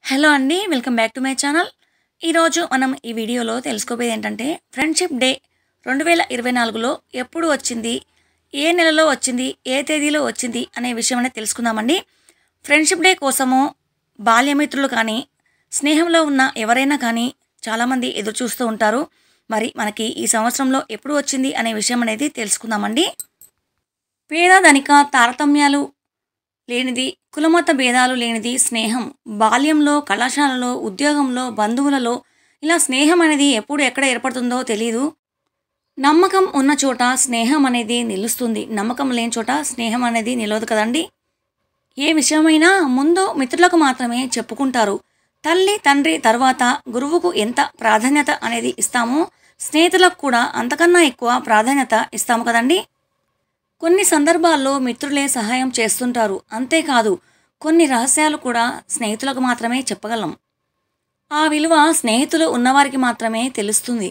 Hello అండి, welcome back to my channel. ఈరోజు మనం ఈ వీడియోలో తెలుసుకోబోయేది ఏంటంటే ఫ్రెండ్షిప్ డే 2024లో ఎప్పుడు వచ్చింది, ఏ నెలలో వచ్చింది, ఏ తేదీలో వచ్చింది అనే విషయం అనేది తెలుసుకుందామండి. ఫ్రెండ్షిప్ డే కోసము బాల్యమిత్రులు కానీ, స్నేహంలో ఉన్న ఎవరైనా కానీ చాలామంది ఎదురు చూస్తూ ఉంటారు. మరి మనకి ఈ సంవత్సరంలో ఎప్పుడు వచ్చింది అనే విషయం అనేది తెలుసుకుందామండి. పేద ధనిక తారతమ్యాలు లేనిది, కులమత భేదాలు లేనిది స్నేహం. బాల్యంలో, కళాశాలలో, ఉద్యోగంలో, బంధువులలో ఇలా స్నేహం అనేది ఎప్పుడు ఎక్కడ ఏర్పడుతుందో తెలీదు. నమ్మకం ఉన్న చోట స్నేహం అనేది నిలుస్తుంది. నమ్మకం లేని చోట స్నేహం అనేది నిలవదు కదండి. ఏ విషయమైనా ముందు మిత్రులకు మాత్రమే చెప్పుకుంటారు. తల్లి, తండ్రి తర్వాత గురువుకు ఎంత ప్రాధాన్యత అనేది ఇస్తామో స్నేహితులకు కూడా అంతకన్నా ఎక్కువ ప్రాధాన్యత ఇస్తాము కదండి. కొన్ని సందర్భాల్లో మిత్రులే సహాయం చేస్తుంటారు. అంతేకాదు, కొన్ని రహస్యాలు కూడా స్నేహితులకు మాత్రమే చెప్పగలం. ఆ విలువ స్నేహితులు ఉన్నవారికి మాత్రమే తెలుస్తుంది.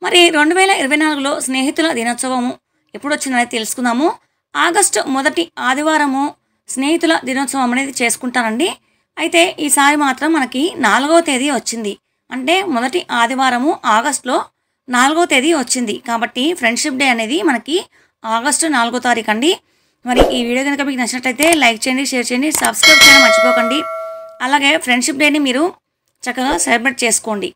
మరి 2024లో స్నేహితుల దినోత్సవము ఎప్పుడు వచ్చిందనేది తెలుసుకుందాము. ఆగస్టు 1 ఆదివారము స్నేహితుల దినోత్సవం అనేది చేసుకుంటారండి. అయితే ఈసారి మాత్రం మనకి 4వ తేదీ వచ్చింది. అంటే మొదటి ఆదివారము ఆగస్టులో 4వ తేదీ వచ్చింది. కాబట్టి ఫ్రెండ్షిప్ డే అనేది మనకి ఆగస్టు 4వ తారీఖు అండి. మరి ఈ వీడియో కనుక మీకు నచ్చినట్లయితే లైక్ చేయండి, షేర్ చేయండి, సబ్స్క్రైబ్ చేయడం మర్చిపోకండి. అలాగే ఫ్రెండ్షిప్ డేని మీరు చక్కగా సెలబ్రేట్ చేసుకోండి.